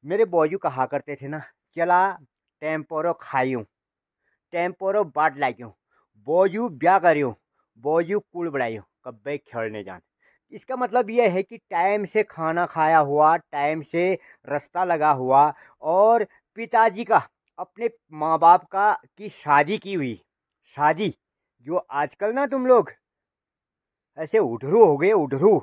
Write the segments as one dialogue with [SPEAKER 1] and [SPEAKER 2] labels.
[SPEAKER 1] मेरे बौजू कहा करते थे ना, चला टेम्पोरो खायूं, टेम्पोरो बाट लाग्यूं, बौजू ब्याह करियो, बौजू कुल बढ़ाइयो, कब्बे खेलने जान। इसका मतलब यह है कि टाइम से खाना खाया हुआ, टाइम से रास्ता लगा हुआ, और पिताजी का, अपने माँ बाप का की शादी की हुई, शादी, जो आजकल ना तुम लोग ऐसे उधरू हो गए, उधरू,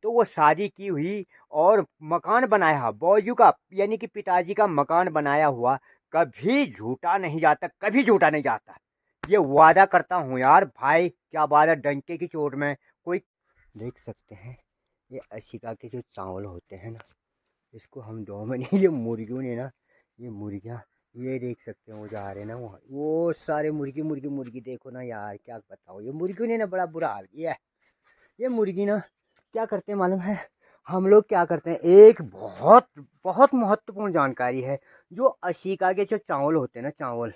[SPEAKER 1] तो वो शादी की हुई और मकान बनाया बौजू का, यानी कि पिताजी का मकान बनाया हुआ कभी झूठा नहीं जाता, कभी झूठा नहीं जाता। ये वादा करता हूँ यार भाई, क्या बात है, डंके की चोट में कोई। देख सकते हैं ये अशिका के जो चावल होते हैं ना, इसको हम दो में नहीं, ये मुर्गियों ने ना, ये मुर्गियाँ, ये देख सकते हैं वो जा रहे हैं ना, वो सारे मुर्गी मुर्गी मुर्गी, देखो ना यार, क्या बताओ, ये मुर्गियों ने ना बड़ा बुरा हाल किया है। ये मुर्गी ना क्या करते हैं मालूम है, हम लोग क्या करते हैं, एक बहुत बहुत महत्वपूर्ण जानकारी है। जो अशिका के जो चावल होते हैं ना, चावल,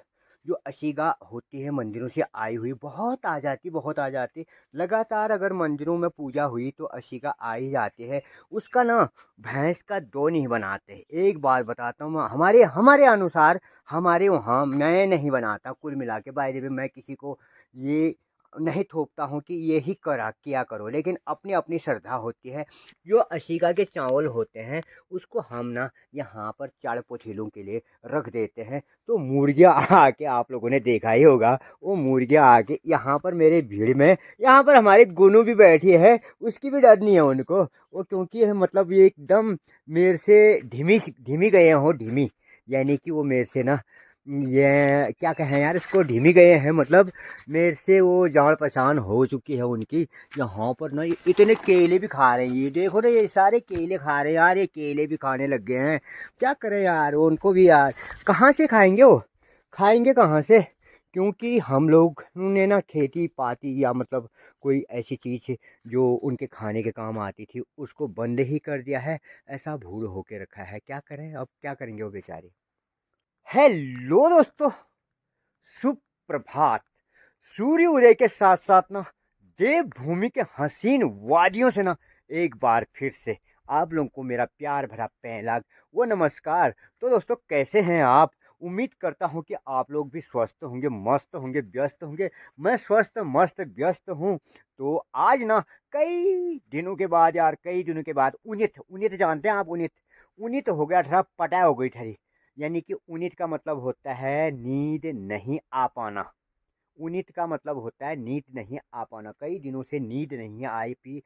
[SPEAKER 1] जो अशिका होती है मंदिरों से आई हुई, बहुत आ जाती, बहुत आ जाती, लगातार अगर मंदिरों में पूजा हुई तो अशिका आ ही जाती है। उसका ना भैंस का दो नहीं बनाते। एक बात बताता हूँ, हमारे हमारे अनुसार, हमारे वहाँ मैं नहीं बनाता, कुल मिला के बाय द वे मैं किसी को ये नहीं थोपता हूँ कि ये ही करा किया करो, लेकिन अपनी अपनी श्रद्धा होती है। जो अशिका के चावल होते हैं उसको हम ना यहाँ पर चार पोथीलों के लिए रख देते हैं। तो मुर्गियाँ आके, आप लोगों ने देखा ही होगा, वो मुर्गियाँ आके यहाँ पर मेरे भीड़ में, यहाँ पर हमारे गुनू भी बैठी है, उसकी भी डर नहीं है उनको, वो क्योंकि मतलब ये एकदम मेरे से धीमी धीमी गए हो, धीमी, यानी कि वो मेरे से ना, ये क्या कहें यार, इसको धीमी गए हैं, मतलब मेरे से वो जान पहचान हो चुकी है उनकी। यहाँ पर ना ये इतने केले भी खा रहे हैं, ये देखो ना, ये सारे केले खा रहे हैं यार, ये केले भी खाने लग गए हैं। क्या करें यार, उनको भी यार कहाँ से खाएंगे, वो खाएंगे कहाँ से, क्योंकि हम लोग ने ना खेती पाती, या मतलब कोई ऐसी चीज़ जो उनके खाने के काम आती थी उसको बंद ही कर दिया है। ऐसा भूल होके रखा है, क्या करें, अब क्या करेंगे वो बेचारे। हेलो दोस्तों, शुभ प्रभात। सूर्य उदय के साथ साथ ना देवभूमि के हसीन वादियों से ना एक बार फिर से आप लोगों को मेरा प्यार भरा पहला वो नमस्कार। तो दोस्तों, कैसे हैं आप? उम्मीद करता हूं कि आप लोग भी स्वस्थ होंगे, मस्त होंगे, व्यस्त होंगे। मैं स्वस्थ मस्त व्यस्त हूं। तो आज ना कई दिनों के बाद यार, कई दिनों के बाद उनित, उनित जानते हैं आप? उनित, उनित हो गया था, पटा हो गई थी। यानी कि उनित का मतलब होता है नींद नहीं आ पाना। उनित का मतलब होता है नींद नहीं आ पाना, कई दिनों से नींद नहीं आई पी।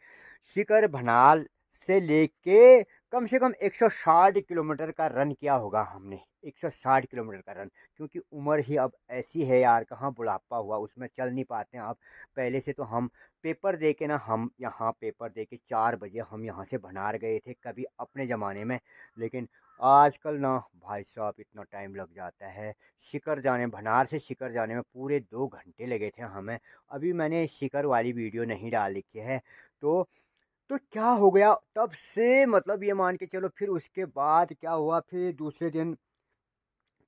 [SPEAKER 1] शिखर भनाल से लेके कम से कम 160 किलोमीटर का रन किया होगा हमने, 160 किलोमीटर का रन। क्योंकि उम्र ही अब ऐसी है यार, कहाँ बुढ़ापा हुआ, उसमें चल नहीं पाते हैं आप। पहले से तो हम पेपर दे के ना, हम यहाँ पेपर दे के 4 बजे हम यहाँ से भनार गए थे कभी अपने ज़माने में। लेकिन आजकल ना भाई साहब इतना टाइम लग जाता है। शिखर जाने, भनार से शिखर जाने में पूरे 2 घंटे लगे थे हमें। अभी मैंने शिखर वाली वीडियो नहीं डाल रखी है। तो तो क्या हो गया तब से, मतलब ये मान के चलो, फिर उसके बाद क्या हुआ, फिर दूसरे दिन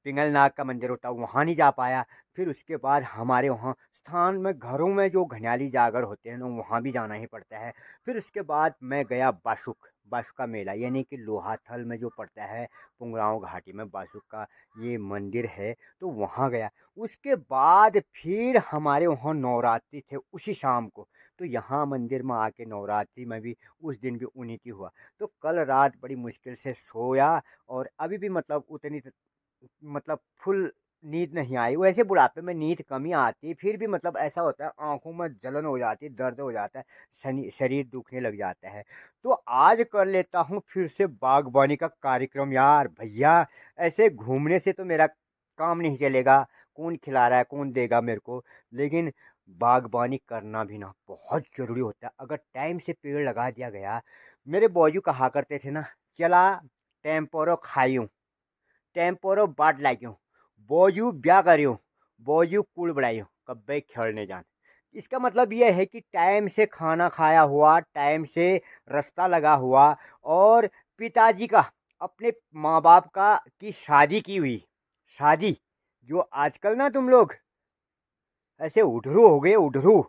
[SPEAKER 1] पिंगलनाग का मंदिर होता है वहाँ नहीं जा पाया। फिर उसके बाद हमारे वहाँ स्थान में, घरों में जो घनियाली जागर होते हैं ना, वहाँ भी जाना ही पड़ता है। फिर उसके बाद मैं गया बाशुक, बाशुक का मेला, यानी कि लोहाथल में जो पड़ता है, पुंगराव घाटी में बाशुक का ये मंदिर है, तो वहाँ गया। उसके बाद फिर हमारे वहाँ नवरात्रि थे उसी शाम को, तो यहाँ मंदिर में आके नवरात्रि में भी उस दिन भी उन्हीं हुआ। तो कल रात बड़ी मुश्किल से सोया, और अभी भी मतलब उतनी, मतलब फुल नींद नहीं आई। वैसे बुढ़ापे में नींद कमी आती है, फिर भी मतलब ऐसा होता है, आंखों में जलन हो जाती है, दर्द हो जाता है, शरीर दुखने लग जाता है। तो आज कर लेता हूँ फिर से बागबानी का कार्यक्रम यार भैया। ऐसे घूमने से तो मेरा काम नहीं चलेगा, कौन खिला रहा है, कौन देगा मेरे को, लेकिन बागबानी करना भी ना बहुत ज़रूरी होता है। अगर टाइम से पेड़ लगा दिया गया, मेरे बौजू कहा करते थे ना, चला टेम्पोरो खायूं, टेम्पोरो बाट लाग्यूं, बौजू ब्याह करियो, बौजू कुल बढ़ाइयो, कब्बे खेलने जान। इसका मतलब यह है कि टाइम से खाना खाया हुआ, टाइम से रास्ता लगा हुआ, और पिताजी का, अपने माँ बाप का की शादी की हुई, शादी, जो आजकल ना तुम लोग ऐसे उधरू हो गए, उधरू,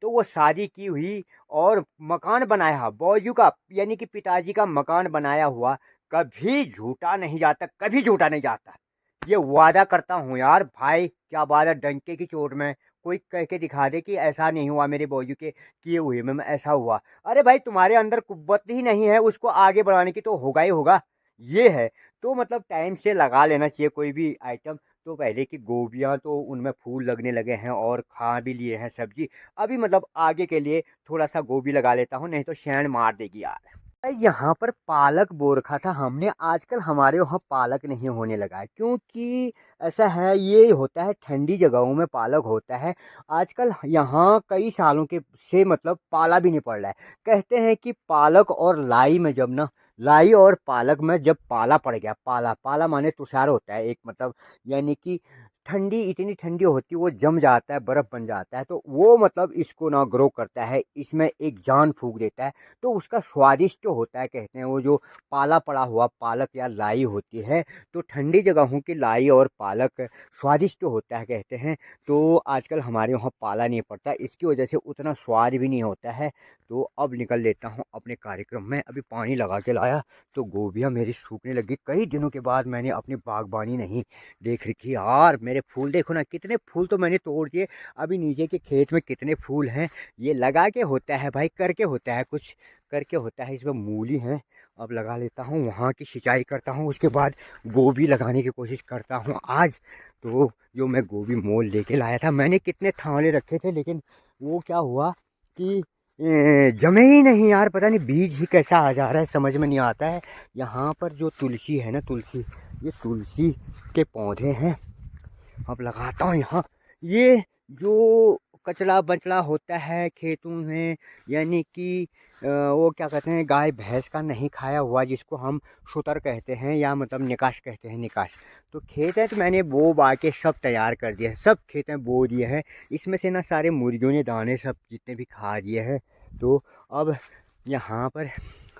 [SPEAKER 1] तो वो शादी की हुई और मकान बनाया बौजू का, यानी कि पिताजी का मकान बनाया हुआ कभी झूठा नहीं जाता, कभी झूठा नहीं जाता। ये वादा करता हूँ यार भाई, क्या बात है, डंके की चोट में कोई कह के दिखा दे कि ऐसा नहीं हुआ मेरे बाजू के किए हुए में ऐसा हुआ। अरे भाई तुम्हारे अंदर कुव्वत ही नहीं है उसको आगे बढ़ाने की, तो होगा ही होगा। ये है तो मतलब टाइम से लगा लेना चाहिए कोई भी आइटम। तो पहले की गोभियाँ तो उनमें फूल लगने लगे हैं और खा भी लिए हैं सब्जी। अभी मतलब आगे के लिए थोड़ा सा गोभी लगा लेता हूँ, नहीं तो शेण मार देगी यार। भाई यहाँ पर पालक बो रखा था हमने, आजकल हमारे वहाँ पालक नहीं होने लगा है, क्योंकि ऐसा है, ये होता है ठंडी जगहों में पालक होता है। आजकल यहाँ कई सालों के से मतलब पाला भी नहीं पड़ रहा है। कहते हैं कि पालक और लाई में जब ना, लाई और पालक में जब पाला पड़ गया, पाला पाला माने तुषार होता है एक मतलब, यानी कि ठंडी इतनी ठंडी होती है वो जम जाता है, बर्फ बन जाता है, तो वो मतलब इसको ना ग्रो करता है, इसमें एक जान फूंक देता है। तो उसका स्वादिष्ट होता है, कहते हैं वो जो पाला पड़ा हुआ पालक या लाई होती है, तो ठंडी जगहों की लाई और पालक स्वादिष्ट होता है कहते हैं। तो आजकल हमारे वहाँ पाला नहीं पड़ता, इसकी वजह से उतना स्वाद भी नहीं होता है। तो अब निकल लेता हूँ अपने कार्यक्रम में। अभी पानी लगा के लाया तो गोभियाँ मेरी सूखने लगी। कई दिनों के बाद मैंने अपनी बागबानी नहीं देख रखी यार। मेरे फूल देखो ना, कितने फूल तो मैंने तोड़ दिए। अभी नीचे के खेत में कितने फूल हैं। ये लगा के होता है भाई, करके होता है, कुछ करके होता है। इसमें मूली है, अब लगा लेता हूँ, वहाँ की सिंचाई करता हूँ, उसके बाद गोभी लगाने की कोशिश करता हूँ आज। तो जो मैं गोभी मोल लेके लाया था, मैंने कितने थावले रखे थे, लेकिन वो क्या हुआ कि जमे ही नहीं यार। पता नहीं बीज ही कैसा आ जा रहा है, समझ में नहीं आता है। यहाँ पर जो तुलसी है ना, तुलसी, ये तुलसी के पौधे हैं, अब लगाता हूँ यहाँ। ये जो कचरा बचड़ा होता है खेतों में, यानी कि वो क्या कहते हैं, गाय भैंस का नहीं खाया हुआ, जिसको हम शुतर कहते हैं या मतलब निकाश कहते हैं, निकाश। तो खेत है, तो मैंने बो बा के सब तैयार कर दिया है, सब खेत में बो दिए हैं। इसमें से ना सारे मुर्गियों ने दाने सब जितने भी खा दिए हैं। तो अब यहाँ पर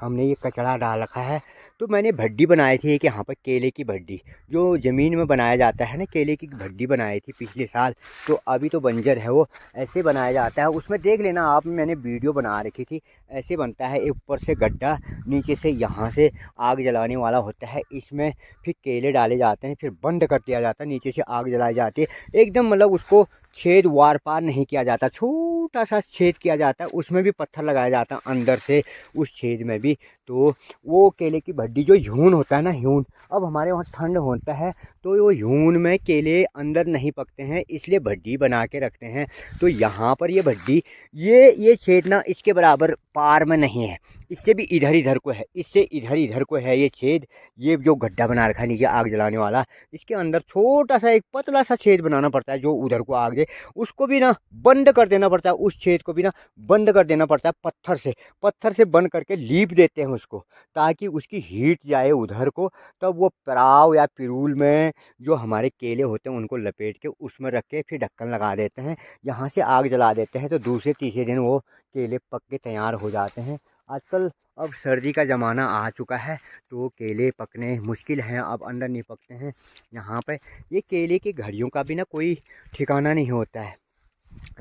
[SPEAKER 1] हमने ये कचरा डाल रखा है। तो मैंने भड्डी बनाई थी एक यहाँ पर, केले की भड्डी, जो ज़मीन में बनाया जाता है ना, केले की भड्डी बनाई थी पिछले साल। तो अभी तो बंजर है वो, ऐसे बनाया जाता है। उसमें देख लेना आप, मैंने वीडियो बना रखी थी। ऐसे बनता है, ऊपर से गड्ढा, नीचे से यहाँ से आग जलाने वाला होता है। इसमें फिर केले डाले जाते हैं, फिर बंद कर दिया जाता है, नीचे से आग जलाई जाती है एकदम। मतलब उसको छेद वार पार नहीं किया जाता, छोटा सा छेद किया जाता है, उसमें भी पत्थर लगाया जाता है अंदर से, उस छेद में भी। तो वो केले की भड्डी जो यून होता है ना, यून, अब हमारे वहाँ ठंड होता है तो वो यून में केले अंदर नहीं पकते हैं, इसलिए भड्डी बना के रखते हैं। तो यहाँ पर ये भड्डी, ये छेद ना इसके बराबर पार में नहीं है, इससे भी इधर इधर को है, इससे इधर इधर को है ये छेद। ये जो गड्ढा बना रखा है नीचे आग जलाने वाला, इसके अंदर छोटा सा एक पतला सा छेद बनाना पड़ता है, जो उधर को आग दे, उसको भी ना बंद कर देना पड़ता है, उस छेद को भी ना बंद कर देना पड़ता है पत्थर से। पत्थर से बंद करके लीप देते हैं उसको, ताकि उसकी हीट जाए उधर को। तब वो पराव या पिरूल में जो हमारे केले होते हैं उनको लपेट के उसमें रख के फिर ढक्कन लगा देते हैं, यहाँ से आग जला देते हैं। तो दूसरे तीसरे दिन वो केले पक के तैयार हो जाते हैं। आजकल अब सर्दी का ज़माना आ चुका है, तो केले पकने मुश्किल हैं, अब अंदर नहीं पकते हैं यहाँ पे। ये केले की घड़ियों का भी ना कोई ठिकाना नहीं होता है,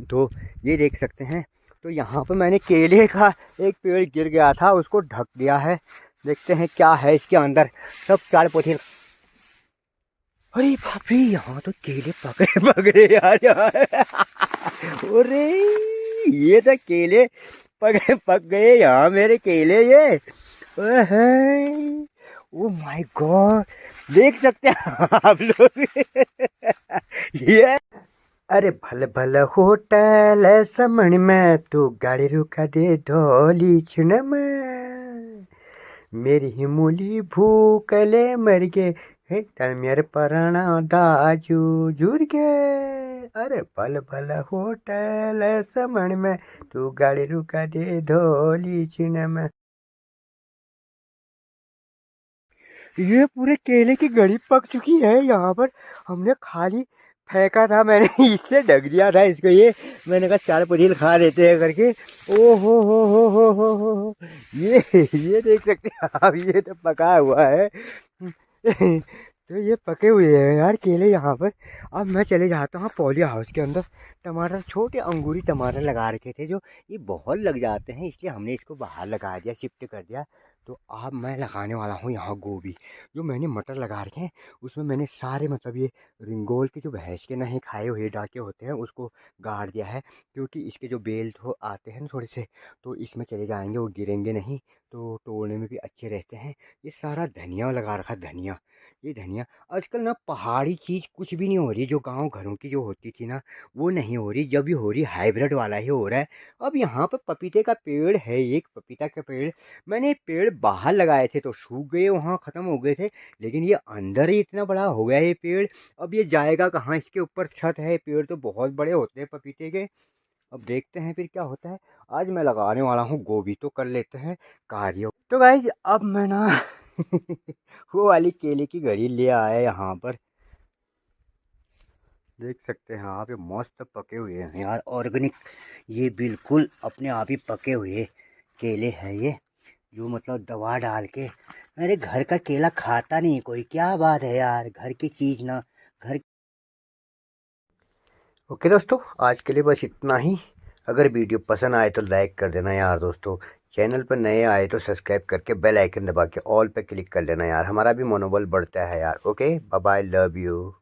[SPEAKER 1] तो ये देख सकते हैं। तो यहाँ पे मैंने केले का एक पेड़ गिर गया था, उसको ढक दिया है। देखते हैं क्या है इसके अंदर, सब चार पोथी। अरे बाप रे, यहाँ तो केले पक रहे यार यार। अरे ये तो केले पक गए यहाँ मेरे केले, ये ओ माय गॉड, देख सकते हैं आप लोग। ये अरे भल भल होटल समण में, तू गाड़ी रुका दे ढोली छिन में, मेरी हिमूली भूकले मर गे, हे मेरे पराना दाजू जुर गे। अरे भल भल होटल समण में, तू गाड़ी रुका दे ढोली छिन में। ये पूरे केले की गड़ी पक चुकी है यहाँ पर, हमने खाली फेंका था, मैंने इससे ढक दिया था इसको। ये मैंने कहा चार पतील खा लेते हैं करके। ओ हो, ये देख सकते हैं आप, ये तो पका हुआ है। तो ये पके हुए हैं यार केले यहाँ पर। अब मैं चले जाता हूँ पॉली हाउस के अंदर। टमाटर, छोटे अंगूरी टमाटर लगा रखे थे, जो ये बहुत लग जाते हैं, इसलिए हमने इसको बाहर लगा दिया, शिफ्ट कर दिया। तो अब मैं लगाने वाला हूँ यहाँ गोभी। जो मैंने मटर लगा रखे हैं उसमें मैंने सारे मतलब ये रिंगोल के जो भैंस के नहीं खाए हुए डाके होते हैं उसको गाड़ दिया है, क्योंकि इसके जो बेल तो आते हैं ना थोड़े से, तो इसमें चले जाएंगे, वो गिरेंगे नहीं, तो तोड़ने में भी अच्छे रहते हैं। ये सारा धनिया लगा रखा, धनिया, ये धनिया। आजकल ना पहाड़ी चीज़ कुछ भी नहीं हो रही, जो गांव घरों की जो होती थी ना वो नहीं हो रही, जब भी हो रही हाइब्रिड वाला ही हो रहा है। अब यहाँ पर पपीते का पेड़ है, एक पपीता का पेड़, मैंने पेड़ बाहर लगाए थे तो सूख गए, वहाँ ख़त्म हो गए थे, लेकिन ये अंदर ही इतना बड़ा हो गया ये पेड़। अब ये जाएगा कहाँ? इसके ऊपर छत है, पेड़ तो बहुत बड़े होते हैं पपीते के। अब देखते हैं फिर क्या होता है। आज मैं लगाने वाला हूँ गोभी, तो कर लेते हैं कार्य। तो गाइज अब मैं ना वो वाली केले की घड़ी ले आया यहाँ पर, देख सकते हैं आप, ये मस्त पके हुए हैं यार, ऑर्गेनिक, ये बिल्कुल अपने आप ही पके हुए केले हैं ये, जो मतलब दवा डाल के। अरे घर का केला खाता नहीं कोई, क्या बात है यार, घर की चीज़ ना घर। ओके दोस्तों, आज के लिए बस इतना ही। अगर वीडियो पसंद आए तो लाइक कर देना यार दोस्तों। चैनल पर नए आए तो सब्सक्राइब करके बेल आइकन दबा के ऑल पे क्लिक कर लेना यार, हमारा भी मनोबल बढ़ता है यार। Okay, bye bye, love you.